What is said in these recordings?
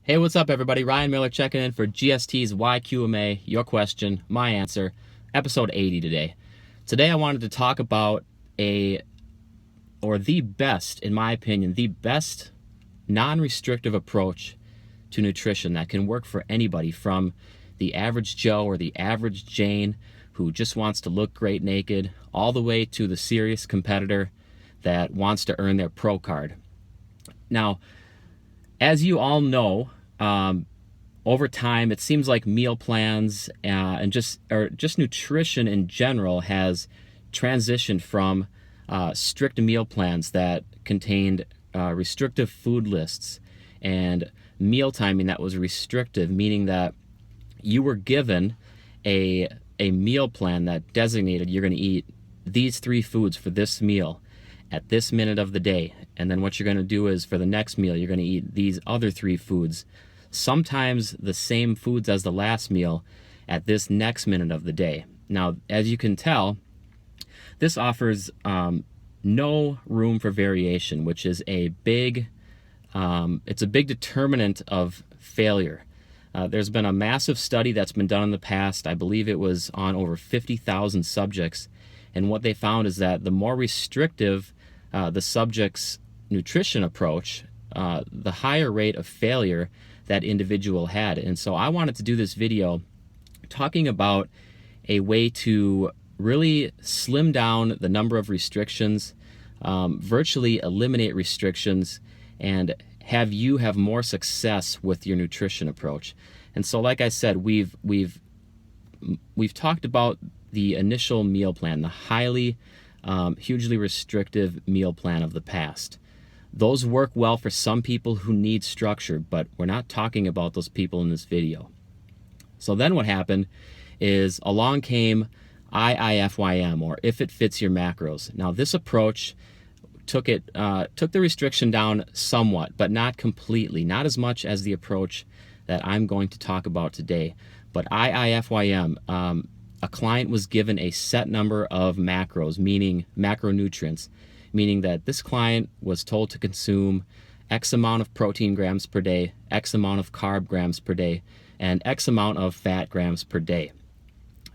Hey, what's up, everybody? Ryan Miller checking in for GST's YQMA, your question, my answer, episode 80 today. Today I wanted to talk about the best, in my opinion, the best non-restrictive approach to nutrition that can work for anybody, from the average Joe or the average Jane who just wants to look great naked, all the way to the serious competitor that wants to earn their pro card. Now, as you all know, over time, it seems like meal plans and just nutrition in general has transitioned from strict meal plans that contained restrictive food lists and meal timing that was restrictive, meaning that you were given a meal plan that designated you're going to eat these three foods for this meal at this minute of the day, and then what you're going to do is for the next meal you're going to eat these other three foods, sometimes the same foods as the last meal, at this next minute of the day. Now, as you can tell, this offers no room for variation, which is a big determinant of failure. There's been a massive study that's been done in the past. I believe it was on over 50,000 subjects, and what they found is that the more restrictive the subject's nutrition approach, the higher rate of failure that individual had. And so I wanted to do this video talking about a way to really slim down the number of restrictions, virtually eliminate restrictions, and have you have more success with your nutrition approach. And so, like I said, we've talked about the initial meal plan, the highly hugely restrictive meal plan of the past. Those work well for some people who need structure, but we're not talking about those people in this video. So then what happened is along came IIFYM, or If It Fits Your Macros. Now, this approach took the restriction down somewhat, but not completely, not as much as the approach that I'm going to talk about today. But IIFYM, a client was given a set number of macros, meaning macronutrients, meaning that this client was told to consume X amount of protein grams per day, X amount of carb grams per day, and X amount of fat grams per day.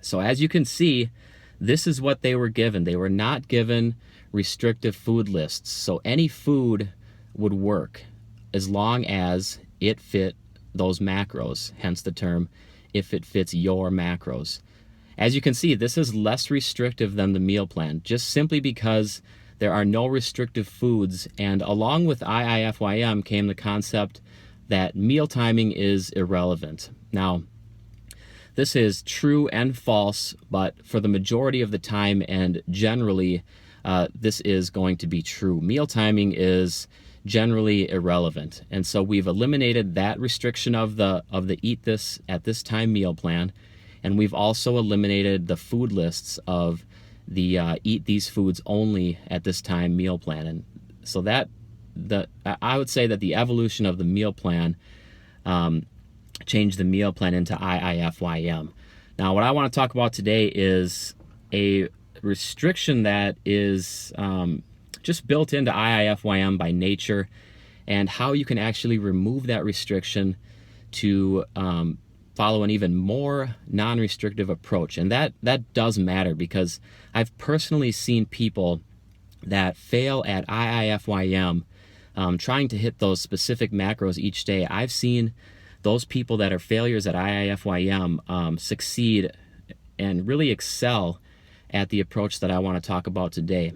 So as you can see, this is what they were given. They were not given restrictive food lists. So any food would work as long as it fit those macros, hence the term, if it fits your macros. As you can see, this is less restrictive than the meal plan, just simply because there are no restrictive foods, and along with IIFYM came the concept that meal timing is irrelevant. Now, this is true and false, but for the majority of the time and generally, this is going to be true. Meal timing is generally irrelevant, and so we've eliminated that restriction of the eat this at this time meal plan. And we've also eliminated the food lists of the eat these foods only at this time meal plan. And so I would say that the evolution of the meal plan changed the meal plan into IIFYM. Now, what I want to talk about today is a restriction that is just built into IIFYM by nature, and how you can actually remove that restriction to follow an even more non-restrictive approach. And that does matter, because I've personally seen people that fail at IIFYM trying to hit those specific macros each day. I've seen those people that are failures at IIFYM succeed and really excel at the approach that I want to talk about today.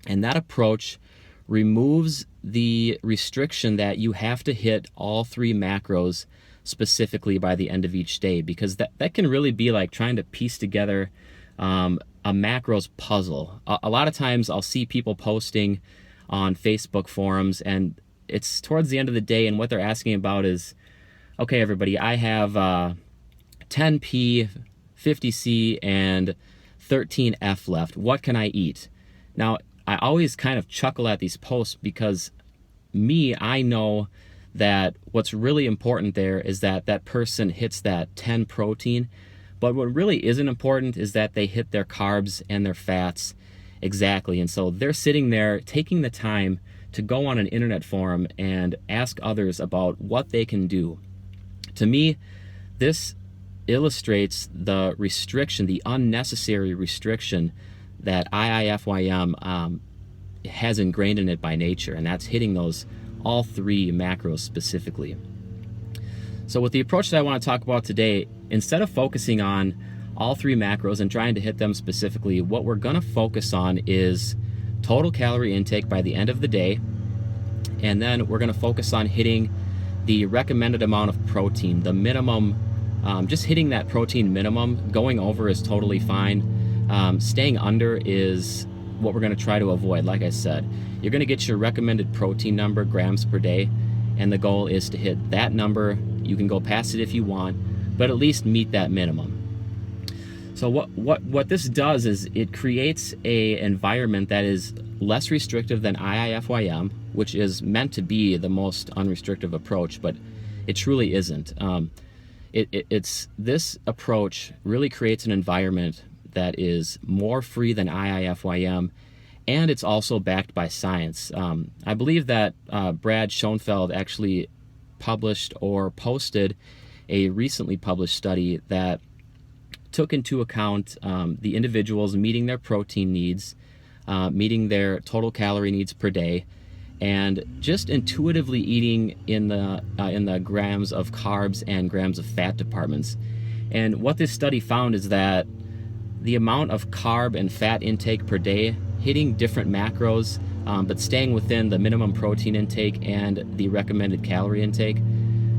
And that approach removes the restriction that you have to hit all three macros specifically by the end of each day, because that can really be like trying to piece together a macros puzzle. A lot of times I'll see people posting on Facebook forums, and it's towards the end of the day, and what they're asking about is, okay, everybody, I have 10P, 50C, and 13F left. What can I eat? Now, I always kind of chuckle at these posts, because I know that what's really important there is that that person hits that 10 protein, but what really isn't important is that they hit their carbs and their fats exactly. And so they're sitting there taking the time to go on an internet forum and ask others about what they can do. To me, this illustrates the restriction, the unnecessary restriction that IIFYM has ingrained in it by nature, and that's hitting those all three macros specifically. So with the approach that I want to talk about today, instead of focusing on all three macros and trying to hit them specifically, what we're going to focus on is total calorie intake by the end of the day, and then we're going to focus on hitting the recommended amount of protein, the minimum, just hitting that protein minimum. Going over is totally fine. Staying under is what we're going to try to avoid. Like I said, you're going to get your recommended protein number, grams per day, and the goal is to hit that number. You can go past it if you want, but at least meet that minimum. So what this does is it creates a environment that is less restrictive than IIFYM, which is meant to be the most unrestrictive approach, but it truly isn't. It's this approach really creates an environment that is more free than IIFYM, and it's also backed by science. I believe that Brad Schoenfeld actually published or posted a recently published study that took into account the individuals meeting their protein needs, meeting their total calorie needs per day, and just intuitively eating in the grams of carbs and grams of fat departments. And what this study found is that the amount of carb and fat intake per day, hitting different macros, but staying within the minimum protein intake and the recommended calorie intake,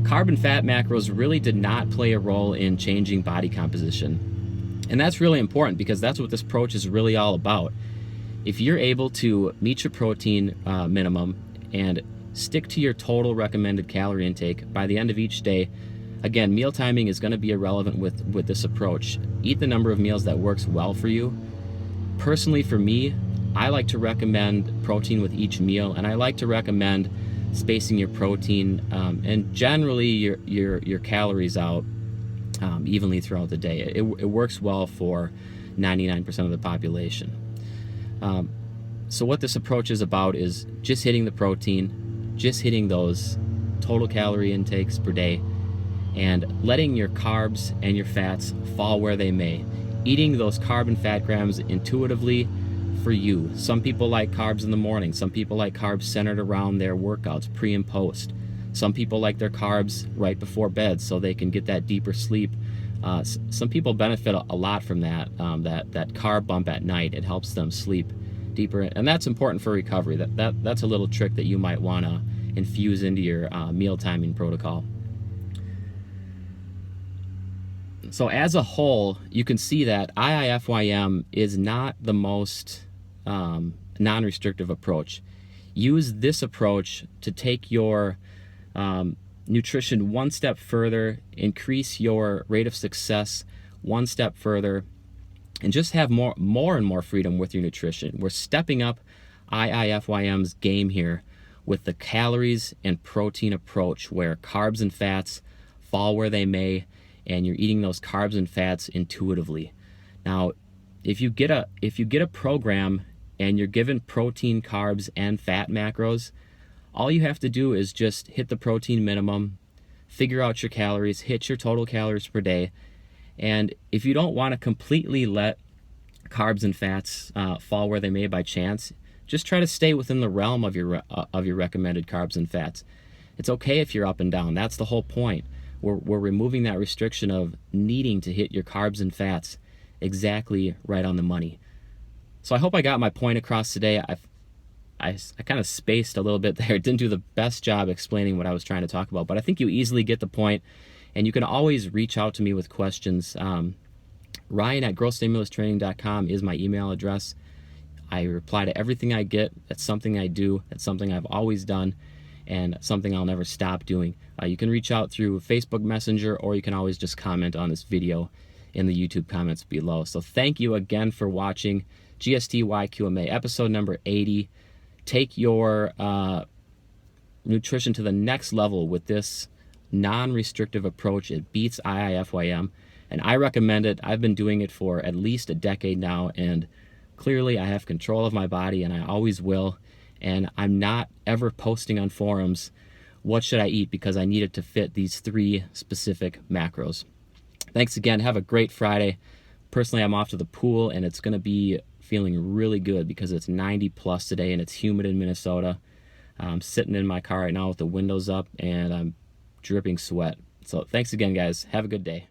carb and fat macros really did not play a role in changing body composition. And that's really important because that's what this approach is really all about. If you're able to meet your protein minimum and stick to your total recommended calorie intake by the end of each day, again, meal timing is going to be irrelevant with this approach. Eat the number of meals that works well for you. Personally, for me, I like to recommend protein with each meal, and I like to recommend spacing your protein and generally your calories out evenly throughout the day. It works well for 99% of the population. So what this approach is about is just hitting the protein, just hitting those total calorie intakes per day, and letting your carbs and your fats fall where they may. Eating those carb and fat grams intuitively for you. Some people like carbs in the morning. Some people like carbs centered around their workouts, pre and post. Some people like their carbs right before bed so they can get that deeper sleep. Some people benefit a lot from that carb bump at night. It helps them sleep deeper, and that's important for recovery. That's a little trick that you might want to infuse into your meal timing protocol. So as a whole, you can see that IIFYM is not the most non-restrictive approach. Use this approach to take your nutrition one step further, increase your rate of success one step further, and just have more and more freedom with your nutrition. We're stepping up IIFYM's game here with the calories and protein approach, where carbs and fats fall where they may, and you're eating those carbs and fats intuitively. Now, if you get a program and you're given protein, carbs, and fat macros, all you have to do is just hit the protein minimum, figure out your calories, hit your total calories per day. And if you don't want to completely let carbs and fats fall where they may by chance, just try to stay within the realm of your recommended carbs and fats. It's okay if you're up and down. That's the whole point. We're removing that restriction of needing to hit your carbs and fats exactly right on the money. So I hope I got my point across today. I kind of spaced a little bit there. Didn't do the best job explaining what I was trying to talk about, but I think you easily get the point, and you can always reach out to me with questions. Ryan@growthstimulustraining.com is my email address. I reply to everything I get. That's something I do. That's something I've always done, and something I'll never stop doing. You can reach out through Facebook Messenger, or you can always just comment on this video in the YouTube comments below. So thank you again for watching GST YQMA, episode number 80. Take your nutrition to the next level with this non-restrictive approach. It beats IIFYM, and I recommend it. I've been doing it for at least a decade now, and clearly I have control of my body, and I always will. and I'm not ever posting on forums what should I eat because I need it to fit these 3 specific macros. Thanks again. Have a great Friday. Personally, I'm off to the pool, and it's going to be feeling really good because it's 90 plus today and it's humid in Minnesota. I'm sitting in my car right now with the windows up, and I'm dripping sweat. So thanks again, guys. Have a good day.